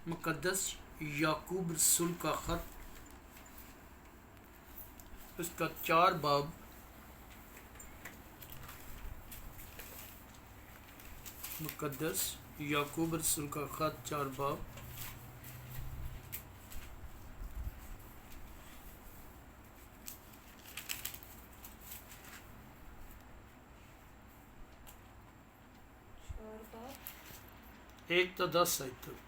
मुक़द्दस याकूब रसूल का ख़त, उसका 4 बाब। मुक़द्दस याकूब रसूल का ख़त 4 बाब। एक तो 10 आयत तक।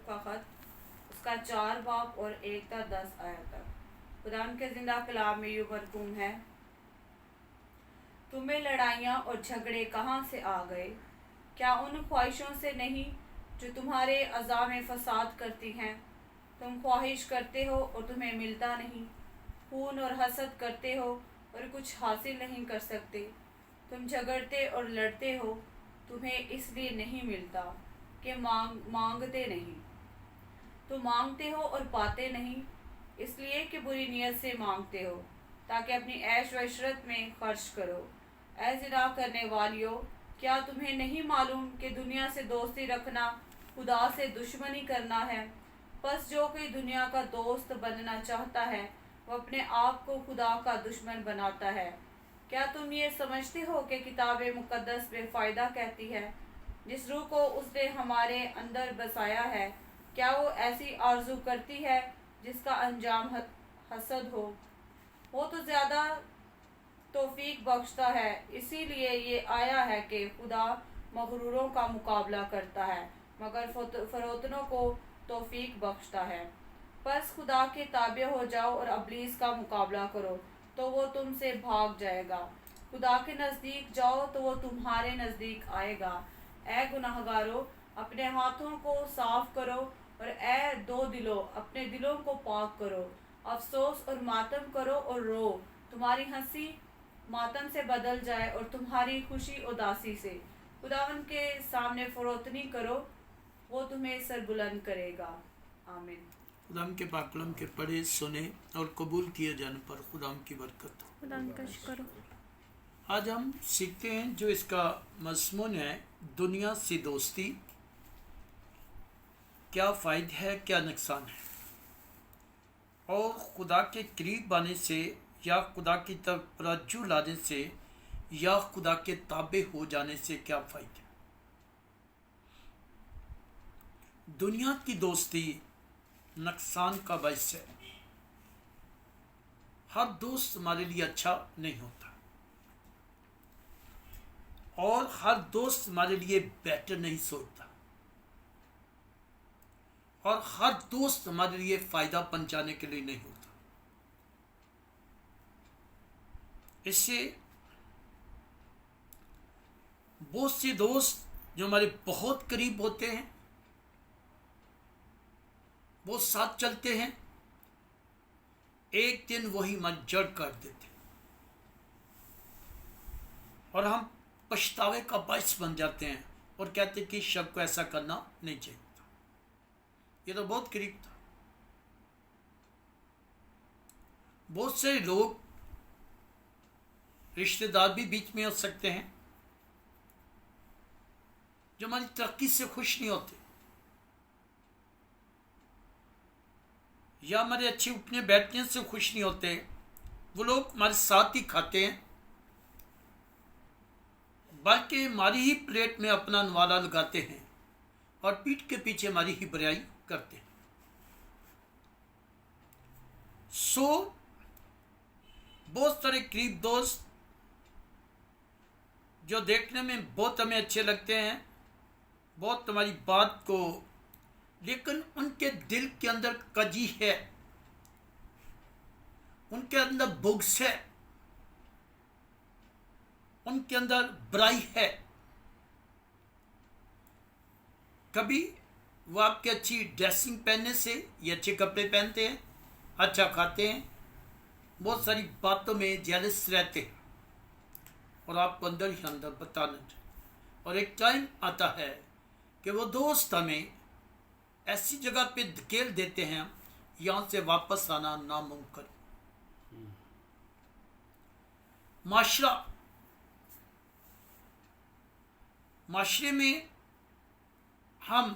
का खत, उसका 4 बाब और 1 था 10 आयत तक। खुदावंद के जिंदा कलाम में यूं मरकूम है, तुम्हें लड़ाइयाँ और झगड़े कहाँ से आ गए? क्या उन ख्वाहिशों से नहीं जो तुम्हारे अज़ा में फसाद करती हैं? तुम ख्वाहिश करते हो और तुम्हें मिलता नहीं, खून और हसद करते हो और कुछ हासिल नहीं कर सकते। तुम झगड़ते और लड़ते हो, तुम्हें इसलिए नहीं मिलता कि मांगते नहीं। तुम मांगते हो और पाते नहीं, इसलिए कि बुरी नीयत से मांगते हो, ताकि अपनी ऐश व इशरत में खर्च करो। ऐ ज़िना करने वालियों, क्या तुम्हें नहीं मालूम कि दुनिया से दोस्ती रखना खुदा से दुश्मनी करना है? बस जो कोई दुनिया का दोस्त बनना चाहता है, वो अपने आप को खुदा का दुश्मन बनाता है। क्या तुम ये समझते हो कि किताब मुक़द्दस बेफ़ायदा कहती है, जिस रूह को उसने हमारे अंदर बसाया है, क्या वो ऐसी आरज़ू करती है जिसका अंजाम हसद हो? वो तो ज़्यादा तौफीक बख्शता है, इसीलिए ये आया है कि खुदा मगरूरों का मुकाबला करता है, मगर फरोतनों को तौफीक बख्शता है। बस खुदा के ताबे हो जाओ और अबलीस का मुकाबला करो, तो वो तुमसे भाग जाएगा। खुदा के नज़दीक जाओ तो वो तुम्हारे नज़दीक आएगा। ऐ गुनाहगारों, अपने हाथों को साफ करो, और ऐ दो दिलों, अपने दिलों को पाक करो। अफसोस और मातम करो और रो, तुम्हारी हंसी मातम से बदल जाए और तुम्हारी खुशी उदासी से। खुदावन के सामने फरोतनी करो, वो तुम्हें सरबुलंद करेगा। आमीन। खुदाम के पाकलम के पढ़े, सुने और कबूल किए जाने पर खुदाम की बरकत हो। खुदावंद का शुक्र हो। आज हम सीखते हैं जो इसका मज़मून है, दुनिया से दोस्ती, क्या फ़ायदा है क्या नुकसान है, और खुदा के करीब आने से या खुदा की तरफ तवज्जो लाने से या खुदा के ताबे हो जाने से क्या फ़ायदा। दुनिया की दोस्ती नुकसान का बायस है। हर दोस्त हमारे लिए अच्छा नहीं होता, और हर दोस्त हमारे लिए बेटर नहीं सोचता, और हर दोस्त हमारे लिए फ़ायदा पहुंचाने के लिए नहीं होता। इससे बहुत से दोस्त जो हमारे बहुत करीब होते हैं, वो साथ चलते हैं, एक दिन वही मन जड़ कर देते और हम पछतावे का बायस बन जाते हैं और कहते कि शब को ऐसा करना नहीं चाहिए था, ये तो बहुत करीब था। बहुत से लोग रिश्तेदार भी बीच में हो सकते हैं जो हमारी तरक्की से खुश नहीं होते, या हमारे अच्छे उठने बैठने से खुश नहीं होते। वो लोग हमारे साथ ही खाते हैं, बल्कि हमारी ही प्लेट में अपना नवाला लगाते हैं और पीठ के पीछे हमारी ही बुराई करते हैं। बहुत सारे करीब दोस्त जो देखने में बहुत हमें अच्छे लगते हैं, बहुत हमारी बात को, लेकिन उनके दिल के अंदर कजी है, उनके अंदर बुग़्ज़ है, उनके अंदर बुराई है। कभी वो आपके अच्छी ड्रेसिंग पहनने से, ये अच्छे कपड़े पहनते हैं, अच्छा खाते हैं, बहुत सारी बातों में जेलस रहते हैं, और आपको अंदर ही अंदर बताना चाहिए। और एक टाइम आता है कि वो दोस्त हमें ऐसी जगह पे धकेल देते हैं, यहाँ से वापस आना नामुमकिन। माशरे में हम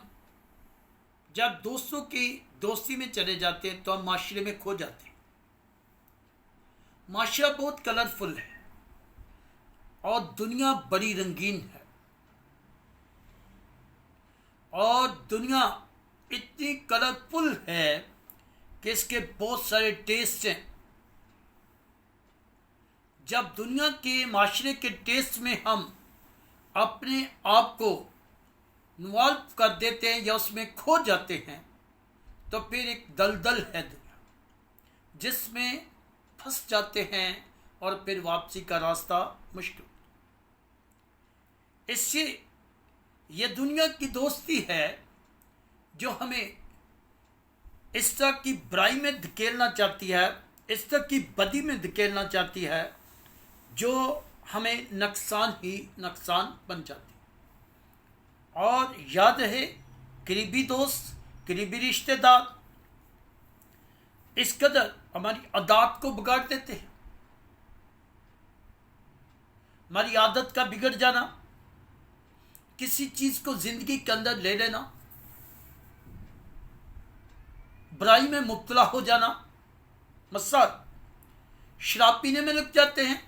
जब दोस्तों की दोस्ती में चले जाते हैं तो हम माशरे में खो जाते हैं। माशरा बहुत कलरफुल है और दुनिया बड़ी रंगीन है, और दुनिया इतनी कलरफुल है कि इसके बहुत सारे टेस्ट हैं। जब दुनिया के माशरे के टेस्ट में हम अपने आप को इन्वॉल्व कर देते हैं या उसमें खो जाते हैं तो फिर एक दलदल है दुनिया, जिसमें फंस जाते हैं और फिर वापसी का रास्ता मुश्किल। इससे ये दुनिया की दोस्ती है जो हमें इस तरह की बुराई में धकेलना चाहती है, इस तरह की बदी में धकेलना चाहती है जो हमें नुकसान ही नुकसान बन जाती है। और याद रहे, करीबी दोस्त, करीबी रिश्तेदार इस कदर हमारी आदत को बिगाड़ देते हैं। हमारी आदत का बिगड़ जाना, किसी चीज को जिंदगी के अंदर ले लेना, बुराई में मुब्तला हो जाना, मसाल शराब पीने में लग जाते हैं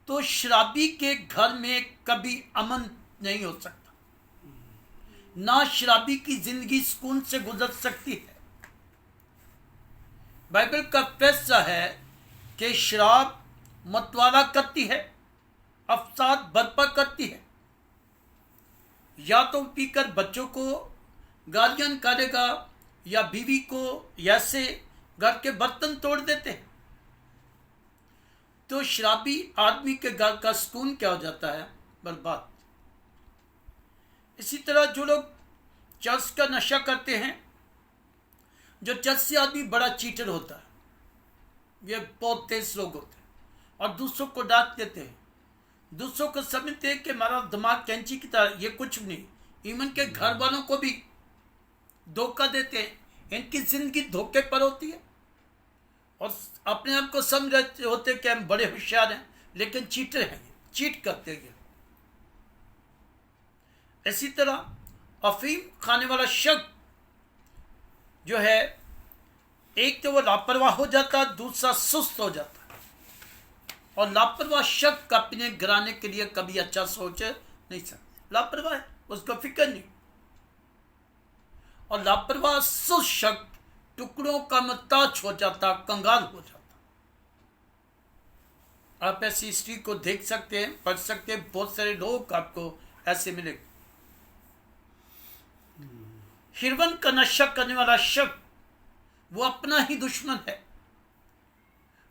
तो शराबी के घर में कभी अमन नहीं हो सकता, ना शराबी की जिंदगी सुकून से गुजर सकती है। बाइबल का फैसला है कि शराब मतवाला करती है, अफसाद बर्पा करती है। या तो पीकर बच्चों को गालियां निकालेगा या बीवी को ऐसे घर के बर्तन तोड़ देते हैं। तो शराबी आदमी के घर का सुकून क्या हो जाता है? बर्बाद। इसी तरह जो लोग चर्च का नशा करते हैं, जो चर्ची आदमी बड़ा चीटर होता है, ये बहुत तेज लोग होते हैं और दूसरों को डांट देते हैं, दूसरों को समझते हैं कि हमारा दिमाग कैंची की तरह, ये कुछ नहीं। ईमन के घर वालों को भी धोखा देते हैं, इनकी जिंदगी धोखे पर होती है और अपने आप को समझ रहे होते हैं कि हम बड़े होशियार हैं, लेकिन चीटर हैं, चीट करते हैं। इसी तरह अफीम खाने वाला शख्स जो है, एक तो वो लापरवाह हो जाता है, दूसरा सुस्त हो जाता है। और लापरवाह शख्स अपने गिराने के लिए कभी अच्छा सोच नहीं सकता, लापरवाह है, उसको फिक्र नहीं। और लापरवाह सुस्त शख्स टुकड़ों का मोहताज हो जाता, कंगाल हो जाता। आप ऐसी हिस्ट्री को देख सकते हैं, पढ़ सकते हैं, बहुत सारे लोग आपको ऐसे मिलेंगे। हिरवन का नशा करने वाला शख्स वो अपना ही दुश्मन है,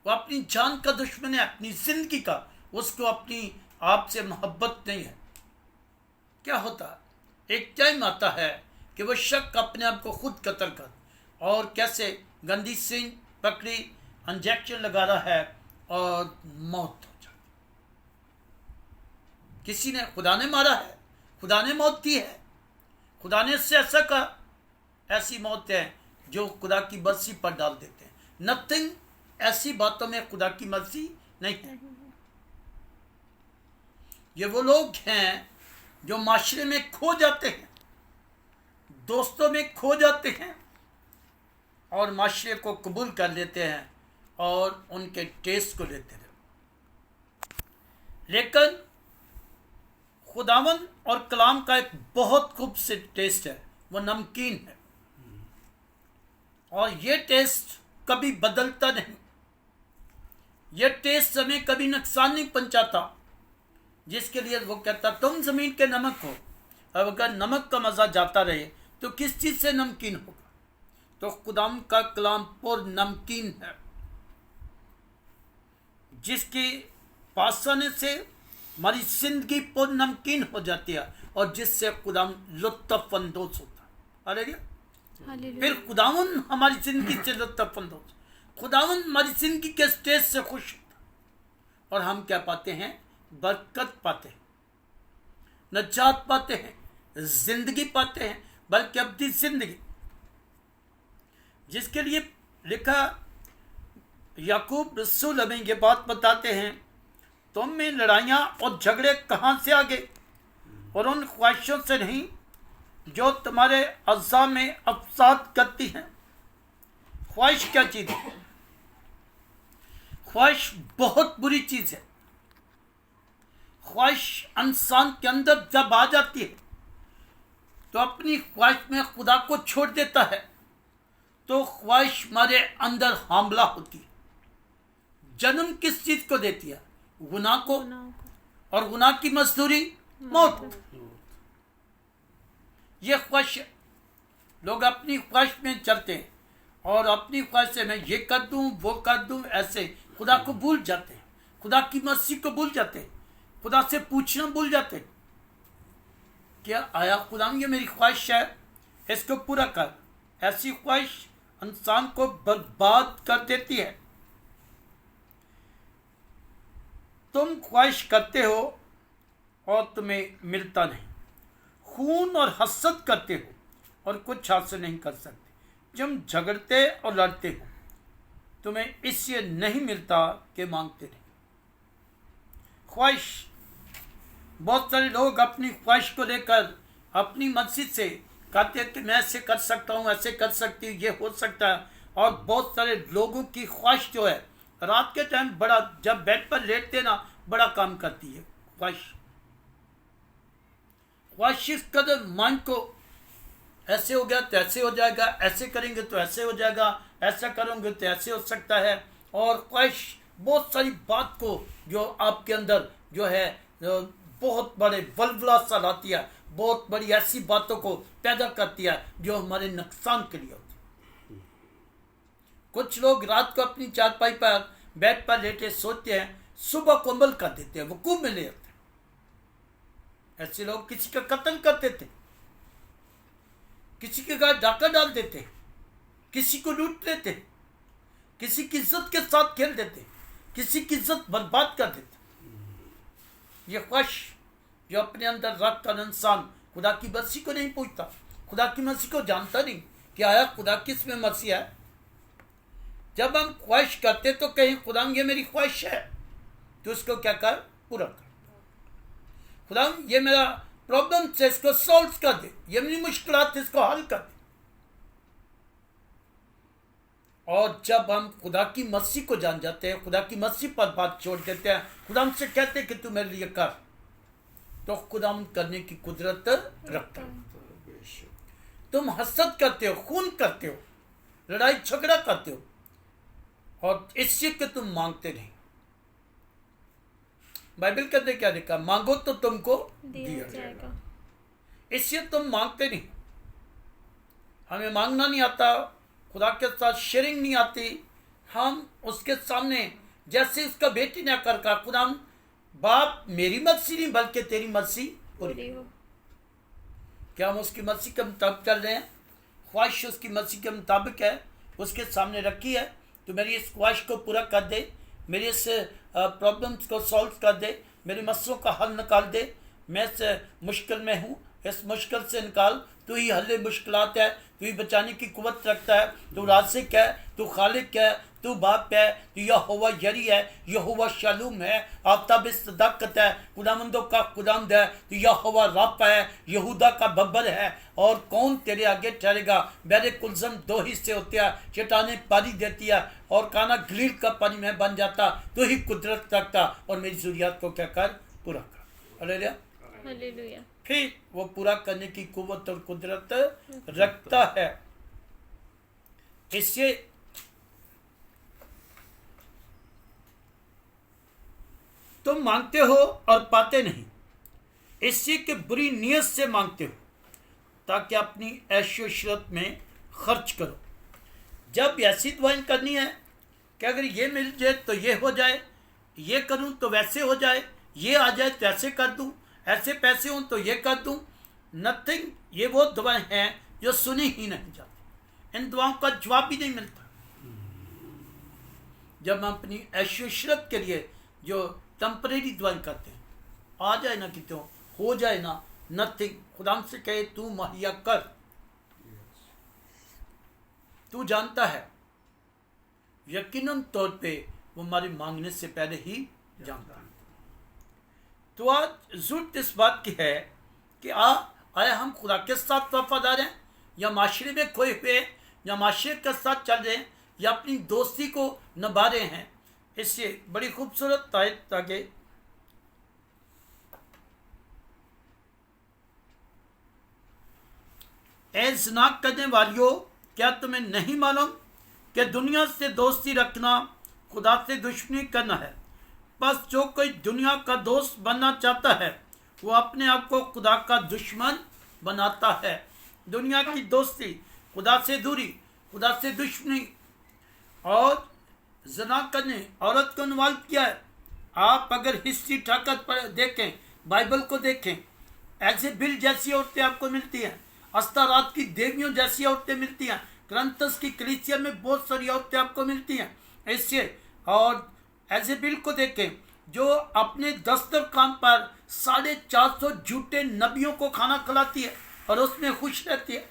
वो अपनी जान का दुश्मन है, अपनी जिंदगी का। उसको अपनी आप से मोहब्बत नहीं है। क्या होता है? एक टाइम आता है कि वो शख्स अपने आप को खुद कत्ल कर, और कैसे गंदी सिंह पकड़ी, इंजेक्शन लगा रहा है और मौत हो जाती। किसी ने, खुदा ने मारा है, खुदा ने मौत दी है, खुदा ने इससे ऐसा कहा। ऐसी मौत है जो खुदा की मर्जी पर डाल देते हैं। नथिंग, ऐसी बातों में खुदा की मर्जी नहीं है। ये वो लोग हैं जो माशरे में खो जाते हैं, दोस्तों में खो जाते हैं और माशरे को कबूल कर लेते हैं और उनके टेस्ट को लेते हैं। लेकिन खुदावन और कलाम का एक बहुत खूबसूरत टेस्ट है, वो नमकीन है, और ये टेस्ट कभी बदलता नहीं। ये टेस्ट हमें कभी नुकसान नहीं पहुंचाता, जिसके लिए वो कहता तुम जमीन के नमक हो। अब अगर नमक का मजा जाता रहे तो किस चीज से नमकीन होगा? तो खुदाम का कलाम पर नमकीन है, जिसके पास आने से हमारी जिंदगी पर नमकीन हो जाती है और जिससे खुदाम लुत्फ अंदोज होता है। अरे फिर खुदावन हमारी जिंदगी से लुत्फ अंदोज, खुदावन हमारी जिंदगी के स्टेज से खुश होता, और हम क्या पाते हैं? बरकत पाते हैं, नजात पाते हैं, जिंदगी पाते हैं, बल्कि अब्दी जिंदगी, जिसके लिए लिखा याकूब रसूल हमें ये बात बताते हैं, तुम में लड़ाइयाँ और झगड़े कहाँ से आ गए, और उन ख्वाहिशों से नहीं जो तुम्हारे अज़ा में अफसाद करती हैं। ख्वाहिश क्या चीज़ है? ख्वाहिश बहुत बुरी चीज़ है। ख्वाहिश इंसान के अंदर जब आ जाती है तो अपनी ख्वाहिश में खुदा को छोड़ देता है, तो ख्वाहिश हमारे अंदर हमला होती है। जन्म किस चीज को देती है? गुनाह को, और गुनाह की मजदूरी मौत। ये ख्वाहिश, लोग अपनी ख्वाहिश में चलते हैं और अपनी ख्वाहिश से मैं ये कर दूं वो कर दूं, ऐसे खुदा को भूल जाते हैं, खुदा की मर्जी को भूल जाते हैं, खुदा से पूछना भूल जाते हैं। क्या आया खुदा ये मेरी ख्वाहिश है, इसको पूरा कर। ऐसी ख्वाहिश इंसान को बर्बाद कर देती है। तुम ख्वाहिश करते हो और तुम्हें मिलता नहीं, खून और हसद करते हो और कुछ हासिल नहीं कर सकते। जब झगड़ते और लड़ते हो तुम्हें इससे नहीं मिलता कि मांगते नहीं। ख्वाहिश, बहुत सारे लोग अपनी ख्वाहिश को लेकर अपनी मर्जी से कहते हैं कि मैं ऐसे कर सकता हूँ, ऐसे कर सकती हूँ, ये हो सकता है। और बहुत सारे लोगों की ख्वाहिश जो है रात के टाइम बड़ा, जब बेड पर लेटते ना, बड़ा काम करती है ख्वाहिश। ख्वाहिश इस कदर मन को ऐसे हो गया तो ऐसे हो जाएगा, ऐसे करेंगे तो ऐसे हो जाएगा, ऐसा करोगे तो ऐसे हो सकता है। और ख्वाहिश बहुत सारी बात को जो आपके अंदर जो है बहुत बड़े वलवला सा लाती है, बहुत बड़ी ऐसी बातों को पैदा करती है जो हमारे नुकसान के लिए होती है। कुछ लोग रात को अपनी चारपाई पर बेड पर लेटे सोते हैं, सुबह को अमल कर देते हैं, वकूफ में ले आते हैं। ऐसे लोग किसी का कत्ल कर देते, किसी के घर डाका डाल देते, किसी को लूट लेते, किसी की इज्जत के साथ खेल देते, किसी की इज्जत बर्बाद कर देते। ये ख्वाहिश जो अपने अंदर रख कर इंसान खुदा की मर्जी को नहीं पूछता, खुदा की मर्जी को जानता नहीं कि आया खुदा किस में मर्जी है। जब हम ख्वाहिश करते तो कहीं खुदा ये मेरी ख्वाहिश है तो उसको क्या कर, पूरा कर। खुदा ये मेरा प्रॉब्लम से इसको सॉल्व कर दे, ये मेरी मुश्किलात इसको हल कर दे। और जब हम खुदा की मर्जी को जान जाते हैं, खुदा की मर्जी पर बात छोड़ देते हैं, खुदा हमसे कहते हैं कि तू मेरे लिए कर, तो खुदा करने की कुदरत रखता है। तुम हसद करते हो, खून करते हो, लड़ाई झगड़ा करते हो, और इससे कि तुम मांगते नहीं। बाइबल कहते क्या लिखा? मांगो तो तुमको दिया जाएगा। इससे तुम मांगते नहीं। हमें मांगना नहीं आता, खुदा के साथ शेयरिंग नहीं आती। हम उसके सामने जैसे उसका बेटी ने कर कहा, खुदा बाप मेरी मर्जी नहीं बल्कि तेरी मर्जी पूरी हो। क्या हम उसकी मर्जी के मुताबिक चल रहे हैं? ख्वाहिश उसकी मर्जी के मुताबिक है, उसके सामने रखी है, तो मेरी इस ख्वाहिश को पूरा कर दे, मेरी इस प्रॉब्लम्स को सॉल्व कर दे, मेरे मसलों का हल निकाल दे। मैं इस मुश्किल में हूँ, इस मुश्किल से निकाल, तू ही हल मुश्किलात है, तू ही बचाने की कुव्वत रखता है, तू राज़िक है, तू खालिक है, तू बाप है, तू यहोवा यरी है, यहोवा शालूम है, आफ्ताब सदाकत है, खुदामंदों का खुदामद है, तू यहोवा रब है, यहूदा का बब्बर है, और कौन तेरे आगे ठहरेगा? मेरे कुलजम दो हिस्से होते हैं, चट्टानें पानी देती है और काना गलील का पानी में बन जाता, तू ही कुदरत रखता और मेरी ज़रूरियात को क्या कर, पूरा कर। हालेलुया। फिर वो पूरा करने की कुव्वत और कुदरत रखता है। इससे तुम मांगते हो और पाते नहीं, इससे कि बुरी नीयत से मांगते हो ताकि अपनी ऐशो इशरत में खर्च करो। जब ऐसी दुआएं करनी है कि अगर ये मिल जाए तो ये हो जाए, ये करूं तो वैसे हो जाए, ये आ जाए तो ऐसे कर दूं, ऐसे पैसे हों तो ये कर दूं, नथिंग। ये वो दुआएं हैं जो सुनी ही नहीं जाती, इन दुआओं का जवाब भी नहीं मिलता। जब हम अपनी ऐशो इशरत के लिए जो टेम्परेरी दुआएं करते हैं, आ जाए ना कि क्यों हो जाए ना, नथिंग। खुदा से कहे तू मुहैया कर, तू जानता है, यकीनन तौर पे वो हमारे मांगने से पहले ही जानता है। तो आज जरूरत इस बात की है कि आया हम खुदा के साथ वफादार हैं, या माशरे में खोए हुए हैं, या माशरे के साथ चल रहे हैं, या अपनी दोस्ती को निभा रहे हैं। इससे बड़ी खूबसूरत आयत आगे, ए ज़िना करने वालियों, क्या तुम्हें नहीं मालूम कि दुनिया से दोस्ती रखना खुदा से दुश्मनी करना है। बस जो कोई दुनिया का दोस्त बनना चाहता है वो अपने आप को खुदा का दुश्मन बनाता है। दुनिया की दोस्ती, खुदा से दूरी, खुदा से दुश्मनी। और ज़िना करने औरत को इन्वॉल्व किया है। आप अगर हिस्ट्री ठाकर पर देखें, बाइबल को देखें, एजेबेल जैसी औरतें आपको मिलती हैं, अस्तारात की देवियों जैसी औरतें मिलती हैं, करंतस की कलीसिया में बहुत सारी औरतें आपको मिलती हैं इससे। और एजेबेल को देखें जो अपने दस्तरखान पर 450 झूठे नबियों को खाना खिलाती है और उसमें खुश रहती है,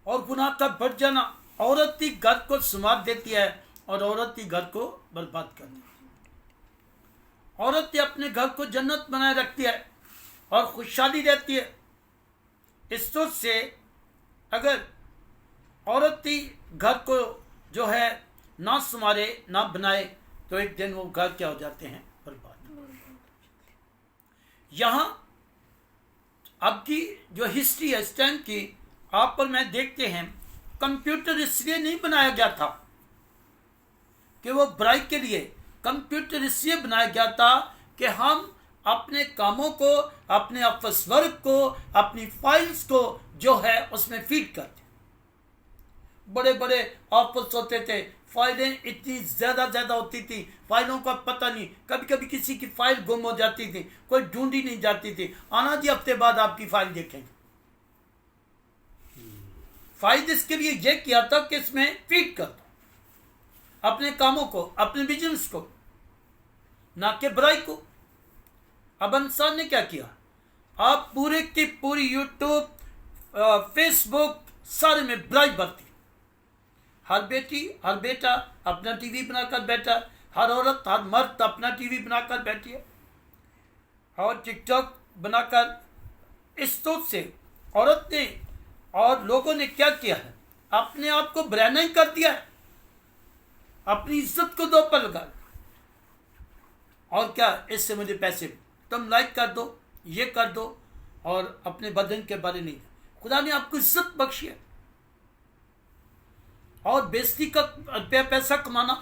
और गुनाह का बढ़ जाना। औरत ही घर को संवार देती है और औरत ही घर को बर्बाद कर देती है। औरत ही अपने घर को जन्नत बनाए रखती है और खुशहाली रहती है। इस सोच से अगर औरत ही घर को जो है ना संवारे ना बनाए तो एक दिन वो घर क्या हो जाते हैं, बर्बाद। यहाँ अब की जो हिस्ट्री है इस टाइम की, आप पर मैं देखते हैं, कंप्यूटर इसलिए नहीं बनाया गया था कि वो बुराई के लिए, कंप्यूटर इसलिए बनाया गया था कि हम अपने कामों को, अपने ऑफिस वर्क को, अपनी फाइल्स को जो है उसमें फीड करते। बड़े बड़े ऑफिस होते थे, फाइलें इतनी ज्यादा होती थी, फाइलों का पता नहीं, कभी कभी किसी की फाइल गुम हो जाती थी, कोई ढूंढी नहीं जाती थी। आना जी हफ्ते बाद आपकी फाइल देखेंगे। फाइल इसके लिए यह किया था कि इसमें फीड कर दो अपने कामों को, अपने बिजनेस को, ना कि बुराई को। अब इंसान ने क्या किया, आप पूरे की पूरी यूट्यूब, फेसबुक सारे में बुराई भरती। हर बेटी हर बेटा अपना टीवी बनाकर बैठा, हर औरत हर मर्द अपना टीवी बनाकर बैठी है और टिकटॉक बनाकर। इस सोच से औरत ने और लोगों ने क्या किया है, अपने आप को बराना ही कर दिया है, अपनी इज्जत को दो पर लगा। और क्या, इससे मुझे पैसे, तुम लाइक कर दो, ये कर दो, और अपने बदन के बारे नहीं। खुदा ने आपको इज्जत बख्शी है। और बेइज्जती का पैसा कमाना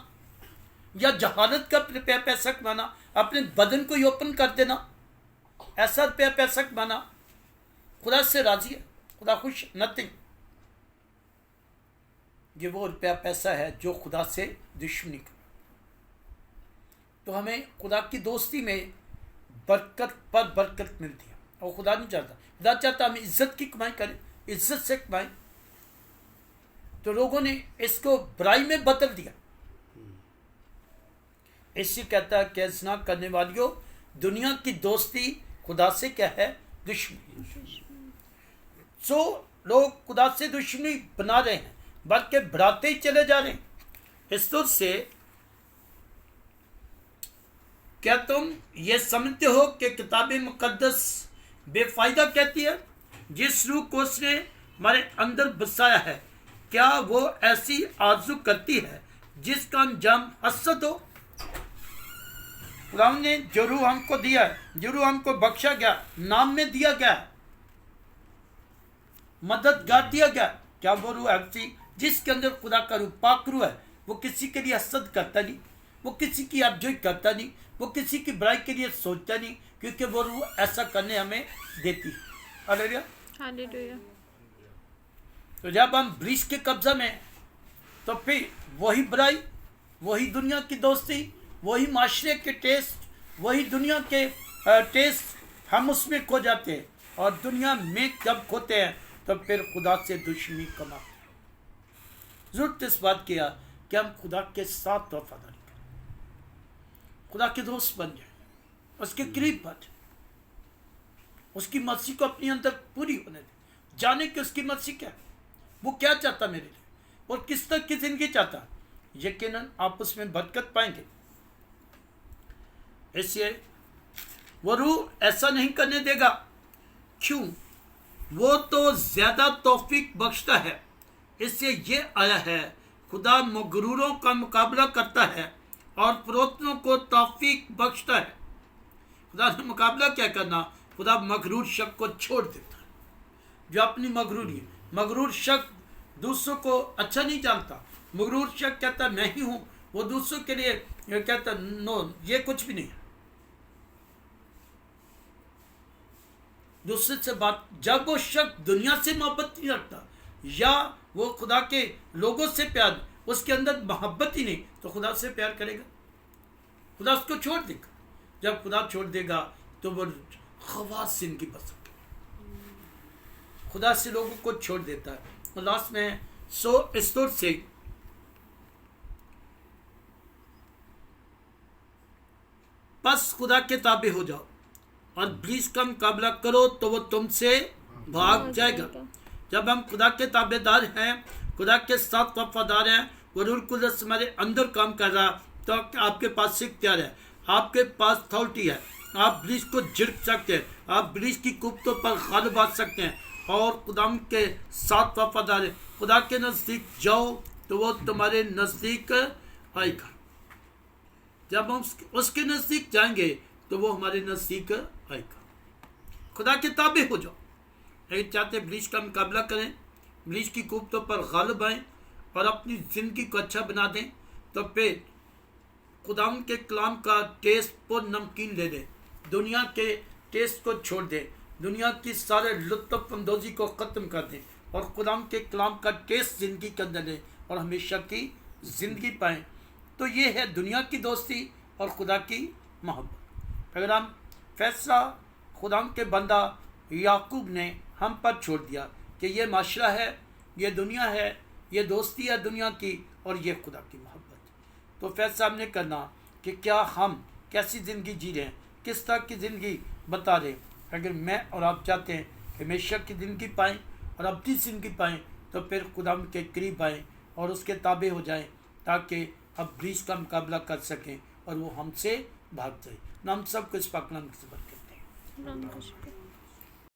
या जहालत का पैसा कमाना, अपने बदन को ही ओपन कर देना, ऐसा पैसा कमाना, खुदा से राजी है, खुदा खुश, नथिंग। ये वो रुपया पैसा है जो खुदा से दुश्मनी का। तो हमें खुदा की दोस्ती में बरकत पर बरकत मिलती है, और खुदा नहीं चाहता, खुदा चाहता हम इज्जत की कमाई करें, इज्जत से कमाएं। तो लोगों ने इसको बुराई में बदल दिया। इससे कहता है कि ज़िना करने वालियों, दुनिया की दोस्ती खुदा से क्या है, दुश्मनी। सो लोग खुदा से दुश्मनी बना रहे हैं, बल्कि बढ़ाते ही चले जा रहे हैं। इस तरह से क्या तुम ये समझते हो कि किताब मुकद्दस बेफायदा कहती है? जिस रूह को उसने हमारे अंदर बसाया है, क्या वो ऐसी आरज़ू करती है जिसका अंजाम हसद हो? खुदा ने जो रूह हमको दिया है, जो रूह हमको बख्शा गया, नाम में दिया गया, मददगार दिया गया, क्या वो रूह ऐसी जिसके अंदर खुदा का रूह, पाक रूह है, वो किसी के लिए हसद करता नहीं, वो किसी की अपजोई करता नहीं, वो किसी की बुराई के लिए सोचता नहीं, क्योंकि वो रूह ऐसा करने हमें देती है। Hallelujah, hallelujah. तो जब हम ब्रिज के कब्जा में, तो फिर वही बुराई, वही दुनिया की दोस्ती, वही माशरे के टेस्ट, वही दुनिया के टेस्ट, हम उसमें खो जाते हैं। और दुनिया में जब खोते हैं तो फिर खुदा से दुश्मनी कमाते हैं। जरूरत इस बात की है कि हम खुदा के साथ वफादारी करें, खुदा के दोस्त बन जाए, उसके करीब बन जाए, उसकी मर्जी को अपने अंदर पूरी होने दें, जाने कि उसकी मर्जी क्या है, वो क्या चाहता मेरे लिए और किस तरह की ज़िंदगी चाहता, यकीनन आप उसमें बरकत पाएंगे। इसलिए वो रूह ऐसा नहीं करने देगा। क्यों? वो तो ज़्यादा तौफीक बख्शता है। इससे ये आया है, खुदा मगरूरों का मुकाबला करता है और फरोख्तों को तौफीक बख्शता है। खुदा ने मुकाबला क्या करना? खुदा मगरूर शख्स को छोड़ देता है। जो अपनी मगरूरी, मगरूर शख्स दूसरों को अच्छा नहीं जानता। मगरूर शख्स कहता मैं ही हूँ, वो दूसरों के लिए कहता नो, ये कुछ भी नहीं है। दूसरे से बात, जब वो शख्स दुनिया से मोहब्बत नहीं रखता या वो खुदा के लोगों से प्यार, उसके अंदर मोहब्बत ही नहीं, तो खुदा से प्यार करेगा? खुदा उसको छोड़ देगा। जब खुदा छोड़ देगा तो वो खवास जिंदगी बच सके। खुदा से लोगों को छोड़ देता है। और लास्ट में स्टोर से बस खुदा के ताबे हो जाओ और इब्लीस का मुकाबला करो तो वो तुमसे भाग जाएगा। जब हम खुदा के ताबेदार हैं, खुदा के साथ वफादार हैं, वो रूह कुदस हमारे अंदर काम कर रहा, तो आपके पास इख्तियार है, आपके पास अथॉरिटी है। आप इब्लीस को झिड़क सकते हैं, आप इब्लीस की कुफ्तों पर गालिब आ सकते हैं और खुदा के साथ वफादार है। खुदा के नज़दीक जाओ तो वो तुम्हारे नज़दीक आएगा। जब हम उसके नज़दीक जाएंगे तो वो हमारे नज़दीक आएगा। खुदा के ताबे हो जाओ। अगर चाहते इब्लीस का मुकाबला करें, इब्लीस की कुफ्तों पर गालिब आएँ और अपनी ज़िंदगी को अच्छा बना दें, तो फिर खुदा के कलाम का टेस्ट पर नमकीन ले लें। दुनिया के टेस्ट को छोड़ दें, दुनिया की सारे लुत्फ़ अंदोज़ी को ख़त्म कर दें और खुदा के कलाम का टेस्ट ज़िंदगी के अंदर लें और हमेशा की ज़िंदगी पाएँ। तो ये है दुनिया की दोस्ती और खुदा की मोहब्बत। अगर हम फैसला खुदा के बंदा याकूब ने हम पर छोड़ दिया कि ये माशरा है, ये दुनिया है, ये दोस्ती है दुनिया की और ये खुदा की मोहब्बत, तो फैसला हमने करना कि क्या हम कैसी ज़िंदगी जी रहे हैं, किस तरह की ज़िंदगी बता रहे हैं। अगर मैं और आप चाहते हैं कि हमेशा की ज़िंदगी पाएँ और अपनी ज़िंदगी पाएँ, तो फिर खुदा के करीब आएँ और उसके ताबे हो जाएँ, ताकि अब इब्लीस का मुकाबला कर सकें और वो हमसे भाग जाए। हम सब को इस पाक नाम की सब्र करते हैं।